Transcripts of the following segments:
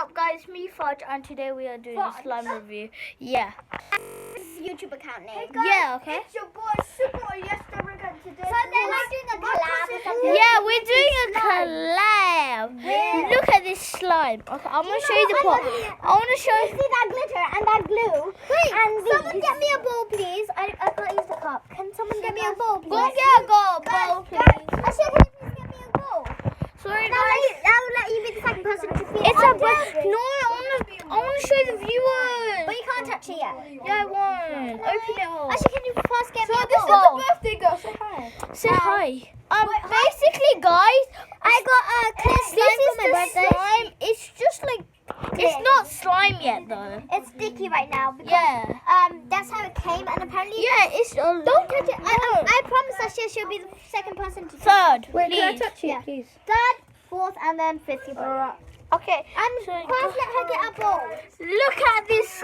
up, guys? Me, Fudge, and today we are doing a slime review. Yeah. This is YouTube account name. Hey guys, Yeah, okay. It's your boy Super Yesterday today. So they're like doing a collab or something. Yeah, we're doing a collab. Yeah. Look at this slime. Okay, I'm gonna show you the pot. I want to show You you. see that glitter and that glue? Wait, and someone get me a bowl, please. I can't use the cup. Can someone get me a bowl, please? Go get a bowl, please. Actually, can you please get me a bowl? Sorry, And I will let you be the second person to feel It's it. a no. I want to show you the viewers. But you can't touch it yet. Yeah, I want. Open it up. Actually, can you first get me a this bowl? is the birthday girl. Say hi. Say hi. Basically, guys, I got a clear this slime is for my the birthday. slime. It's just like it's not slime yet, though. It's sticky right now because Yeah. that's how it came, and apparently Yeah, it's don't touch it. I promise that she'll be the second person to touch third. Wait, please. can I touch it, Yeah. please? third, fourth, and then fifth. Alright. Okay. And So- first let her get a bowl. Look at these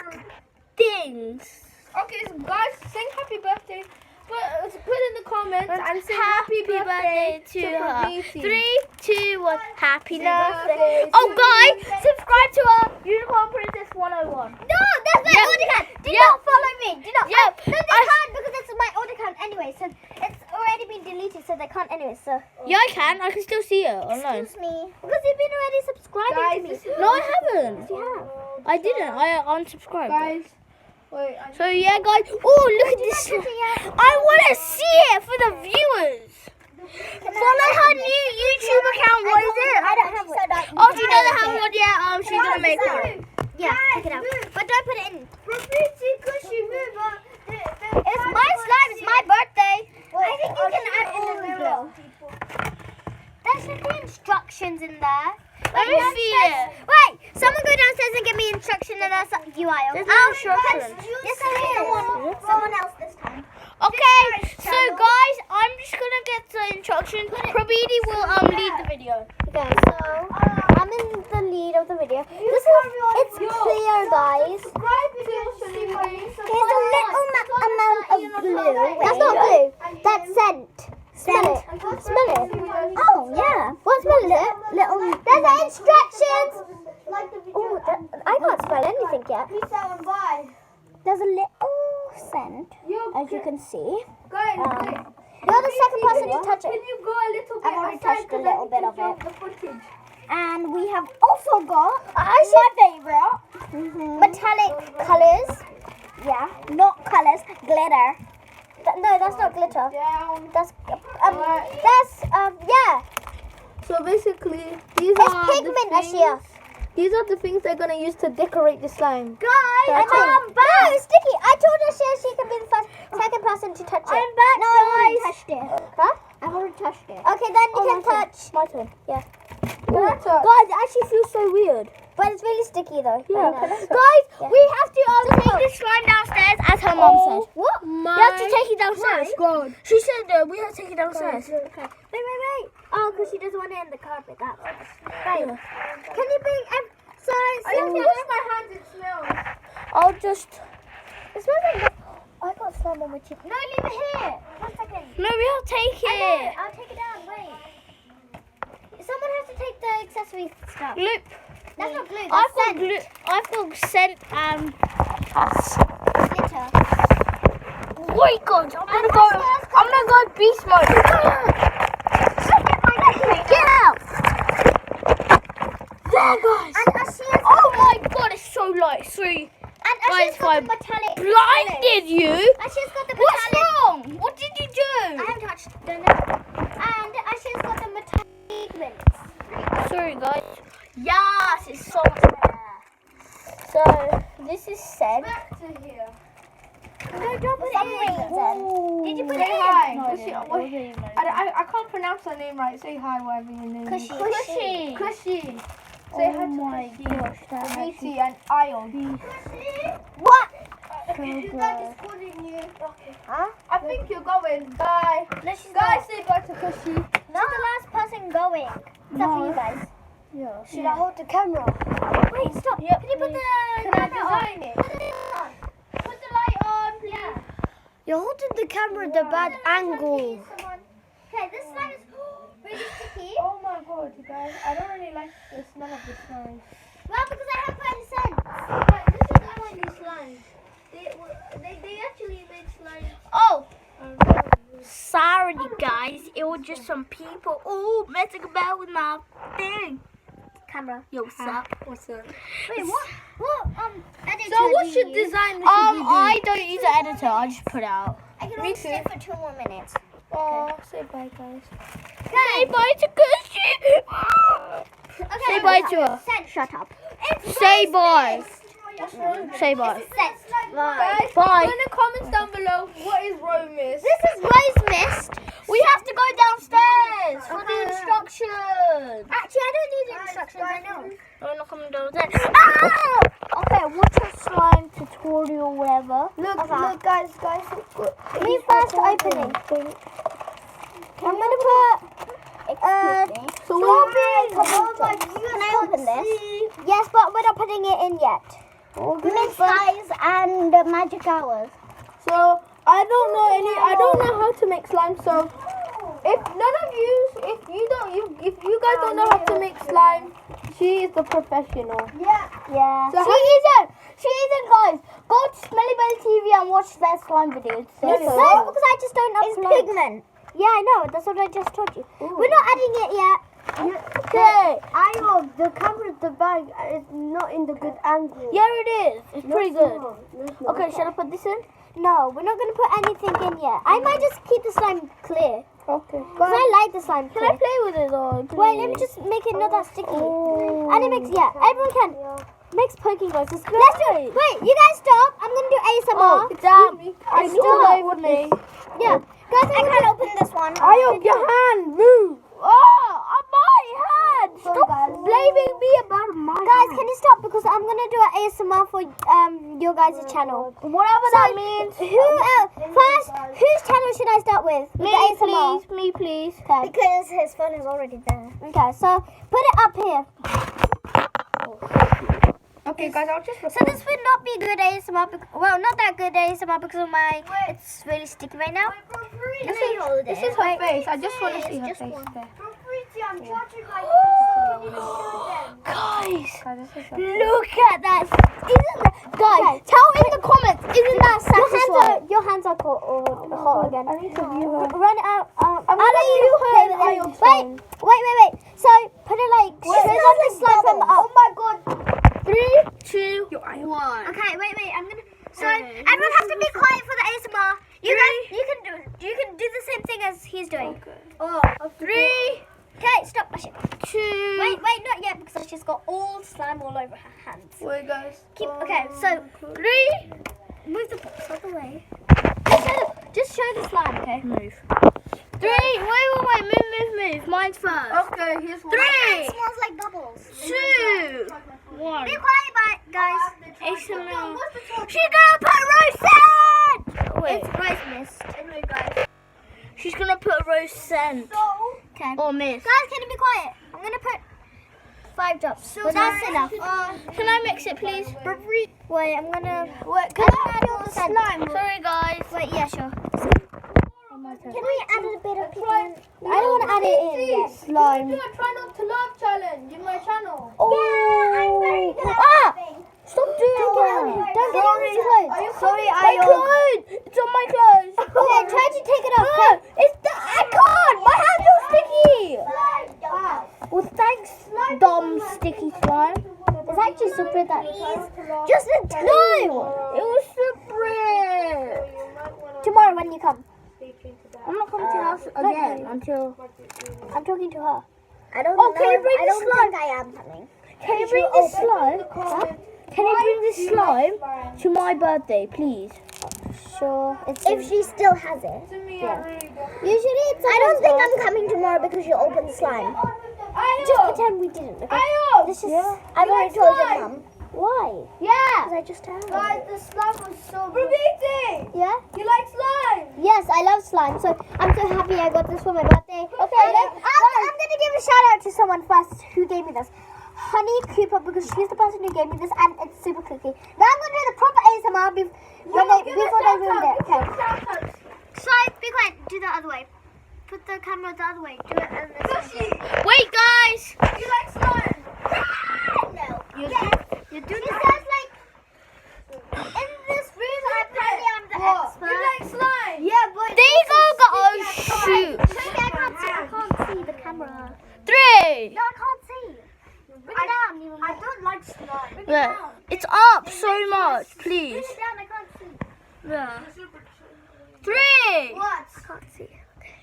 things. Okay, so guys, sing happy birthday. Put in the comments and say Happy birthday to her. Preeti. 3, 2, 1. Happy birthday birthday. to Oh, guys, subscribe to our Unicorn Princess 101. No, that's my Yep. old account. Do Yep. not follow me. Do not. Yep. No, they can't because it's my old account anyway. So it's already been deleted, so they can't anyway. So Yeah, I can. I can still see it online. excuse me, because you've been already subscribing Guys, to me. this is- No, I haven't. You have. I didn't. I unsubscribed. Guys, wait. So yeah, guys. Oh, look at this. I want to see it for the viewers. Follow her new YouTube account. What is it? I don't have one. Oh, she doesn't have one yet. She's gonna make one. Yeah, check it out. But don't put it in. Cushy move. It's my slime. It's my birthday. I think you can add all the glue. There should be instructions in there. Let me see it. Wait, someone go downstairs and give me instruction and that's UI. There's no instruction. Yes, there is. Someone else this time. Okay, so guys, I'm just gonna get the instructions. Prabidi will lead the video. Okay, so I'm in the lead of the video. This is it's clear, guys. There's a little amount of glue. That's not glue. That's scent. Smell it. Smell it. Oh yeah. What smell is it? Little. There's the instructions. Oh, I can't smell anything yet. There's a little scent, as you can see. You're the second person to touch Can it. you go a little bit I've already outside touched a 'cause little I bit can of film it. the footage. And we have also got my favorite metallic colors. Yeah, not colors, glitter. No, that's not glitter. Down. That's yeah. So basically, these It's are pigment, the things, Ashia. These are the things they're gonna use to decorate the slime. Guys, That's I'm back. No, it's sticky. I told Ashia she can be the second person to touch it. I'm back, no, I've already touched it. Huh? I've already touched it. Okay, then you can touch. My turn. Yeah. Guys, it actually feels so weird. But it's really sticky though. Yeah, I know. Guys, Yeah. we have to take this slime downstairs, as her mom said. What? You have to take it downstairs. God. She said we have to take it downstairs. Okay. Wait. Oh, because she doesn't want it in the carpet. That's right. Can you bring? I don't wash my hands. It smells. I'll just. It smells like. I got some on my cheek. No, leave it here. 1 second. No, we have to take I know. it. I'll take it down. Wait. Someone has to take the accessory stuff. Look, That's not glue. I've That's got scent. glue. I've got scent and. Glitter. Wait, God, I'm gonna go beast mode. Get out! There, guys. And Ashia's Oh my God, it's so light. Sorry, and guys, Ashia's got I the metallic. blinded you. Ashia's got the What's metallic. wrong? What did you I do? haven't touched it. And Ashia's got the metallic pigments. Sorry, guys. Yes, it's so much better. So this is scent. Back to here. No, don't put it in. Did you put Say it in? hi. No, Cushy. no, What- no. I can't pronounce her name right. Say hi, whatever your name is. Cushy. Cushy. Say hi Oh to my Cushy. gosh, that's Preeti and Ayo. What? so good. Huh? I think you're going. Bye. Let's just Guys, say bye to Cushy. No. She's the last person going. Except for you guys. Yeah. Should I hold the camera? Wait, stop. Yep, Can you put the Can I camera on? design it? Put it on. Put the light on, please. You're holding the camera at the bad angle. Okay, this slime is really sticky. Oh my god, you guys. I don't really like the smell of the slime. Well, because I there's some people messing about with my thing. Camera. Yo, what's up? What's up? Wait, what? Editor So what do should you use? design we should I don't use an editor. I just put it out. I can Me only too. stay for 2 more minutes. Oh, say bye, guys. Say bye to Gucci. Okay, Say bye to her. Shut up. Say bye. Say bye. Guys, Bye. put in the comments down below what is Rome is. This is Rose Mist. We have to go downstairs for the instructions. Actually, I don't need instructions. I know. I'm not coming downstairs. Ah! Okay, what's your slime tutorial, whatever? Look, guys. Me first opening. I'm gonna put strawberry. Can I open this? Yes, but we're not putting it in yet. Mint Skies and Magic Hours. So I don't know how to make slime. So if you guys don't know how to make slime, she is the professional. Yeah. So She isn't, guys. Go to Smelly Belly TV and watch their slime videos. No, because I just don't upload. It's pigment. Yeah, I know. That's what I just told you. We're not adding it yet. Okay. the camera, the bag is not in the good angle. Yeah, it is. It's pretty good. Okay, shall I put this in? No, we're not going to put anything in yet. I might just keep the slime clear. Okay. Because I like the slime Can clear. I play with it though? Wait, let me just make it not that sticky. And it makes, everyone can. Makes poking noises. Let's do it. Wait, you guys stop. I'm going to do ASMR. Damn. It's It's all over me. Yeah. Guys, I can't open this one. Ayo, your hand, move. Oh, my hand. Stop blaming me about my Guys, can you stop? Because I'm going to do an ASMR for your guys' channel. Whatever that means. Who else? First, whose channel should I start with? Me, the ASMR. please. Me, please. Okay. Because his phone is already there. Okay, so put it up here. Okay, guys, I'll just. So this would not be good ASMR. Well, not that good ASMR because of my. It's really sticky right now. This is her face. I just want to see her Just face one. there. Guys, Guys, this is her. look at that. Guys, tell in the comments, isn't that satisfying? Your hands are hot again. I need to view her. Run it out. I'm gonna view her in Ayon's phone. Wait. So put it like straight on the slime from the up. Oh my god. 3, 2, Your eye. 1. Okay, wait. I'm gonna. So Okay. everyone has to be quiet for the ASMR. You guys, you can do the same thing as he's doing. Oh, 3, Okay, stop pushing. 2. Wait, not yet because she's got all slime all over her hands. wait, guys. Okay, so 3. move the box out the way. Just show the slime, okay? Move. 3. Wait. Move. Mine's first. Okay, here's one. 3, It smells like bubbles. 2, 1. Be quiet, guys. ASMR. She's gonna put rose scent. Wait. It's rice mist. Anyway, guys. She's gonna put rose scent. Okay. Or mist. Guys, can you be quiet? I'm gonna put 5 drops. But that's enough. Can I mix it, please? Wait, I'm gonna. Wait, can I add all the slime? Sorry, guys. Wait, yeah, sure. Can we add a bit of pigment? I don't want to add it in yet. Slime. Do a try not to laugh challenge in my channel. Yeah, I'm very good at laughing. Stop doing that. Don't get on his clothes. Sorry, My clothes. It's on my clothes. Okay, try to take it off. I can't. My hands are sticky. Well, thanks, dumb sticky slime. It's actually super that. Just a No, it was separate. Tomorrow when you come. I'm not coming to your house again until. I'm talking to her. I don't Oh, can you bring I the don't slime? think I am coming. Can you bring this slime? Can you bring this slime to my birthday, please? Sure. If she still has it. Yeah. Usually it's. I don't think I'm coming tomorrow because you opened slime. Just pretend we didn't. Okay? This is. I've already told your mum. Why? Yeah. Because I just have. Guys, the slime was so good. Yeah. You like slime? Yes, I love slime. So I'm so happy I got this for my birthday. Okay. I'm gonna give a shout out to someone first who gave me this. Honey Cooper, because she's the person who gave me this and it's super clicky. Now I'm gonna do the proper ASMR before they ruined it. Okay. So be quiet. Do the other way. Put the camera the other way. Do it and this way. Wait, guys. You like slime? No. You're doing She says like in this room apparently I'm the expert. You like slime? Yeah, but There you go, guys. Oh, shoot. Maybe I can't see. can't even. I don't like slime. Yeah. It's up so much, please. Bring it down. I can't see. Yeah. 3. What? Can't see. Okay.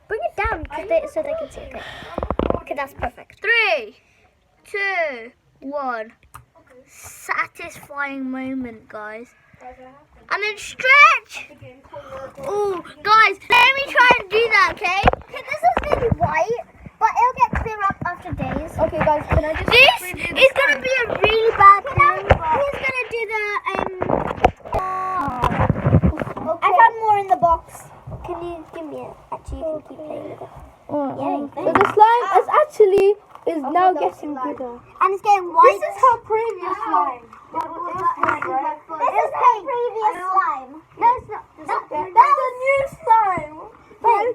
Bring it down so they can see. Okay. Okay, that's perfect. 3, 2, 1. Satisfying moment, guys. And then stretch. Oh, guys, let me try and do that, okay? Okay, this is really white, but it'll get clear up after days. Okay, guys, can I just This is gonna be a really bad thing. Who's gonna do the I found more in the box. Can you give me it? Actually, you can keep playing with it. So the slime is now getting bigger. And it's getting white. This is her previous slime. This is the previous slime. No, it's not. That's the new slime. Wait,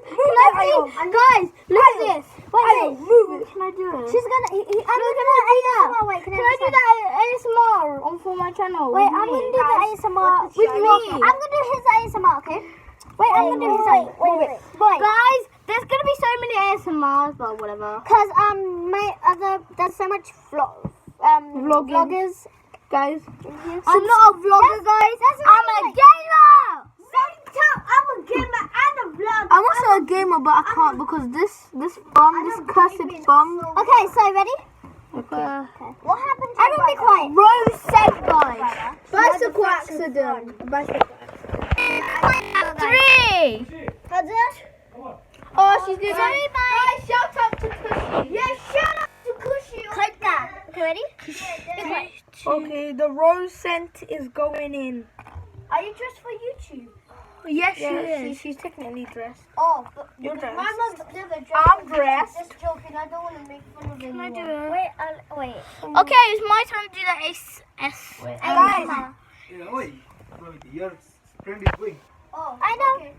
Guys, look at this. Wait, move it. Can I do it? She's I'm gonna do ASMR. Wait, can I do that ASMR for my channel? Wait, I'm gonna do the ASMR with me. I'm gonna do his ASMR, okay? Wait, I'm gonna do his ASMR. Wait. Guys, there's gonna be so many ASMRs, but whatever. Cause there's so much vloggers. Guys, I'm not a vlogger, guys. I'm a gamer. I'm a gamer and a vlogger. I'm also a gamer, but I can't because this cursed bomb. Okay, so ready? Okay. What happened to everyone be quiet. Rose said, guys. Bicycle accident. 3. Oh, she's doing Sorry, it. bye. Guys, shout out to Cushy. Yeah, shout out to Cushy. Click that. Okay, ready? Okay, the rose scent is going in. Are you dressed for YouTube? Yes, she is. She's technically dressed. Oh, but You're dressed. my mom's never dressed. I'm for YouTube. dressed. Just joking. I don't want to make fun of anyone. do it? Wait. Okay, it's my time to do the Guys. Your friend is going. Oh, I know. Okay.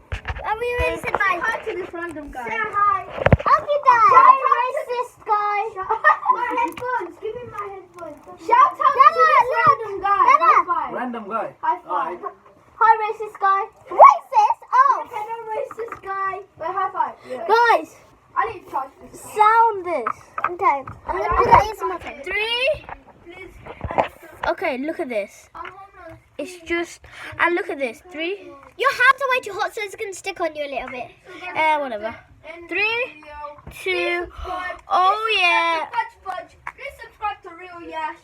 Are we ready to say bye? Hi to this random guy. Say hi. Okay, guys. Hi, racist guy. My headphones. Give me my headphones. Shout out to this random guy. Dada. High five. Random guy. High five. Hi, racist guy. Racist? Oh. Hello, racist guy. Wait, high five. Yeah. Guys, I need to charge this. sound this. Okay. I'm going to do that ASMR thing. 3. Please. Okay, look at this. It's just, and look at this. 3. Your hands are way too hot, so it's going to stick on you a little bit. Whatever. 3, 2. Oh yeah. Fudge. Please subscribe to Real Yash.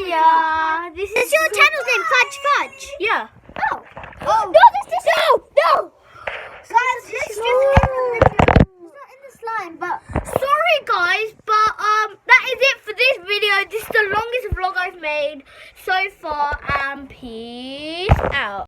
Yeah. This is It's your channel's name, Fudge. Yeah. Oh. No, this No. Guys, let's just end the video. It's not in the slime, but Sorry guys, but that is it for this video. This is the longest vlog I've made so far, and peace out.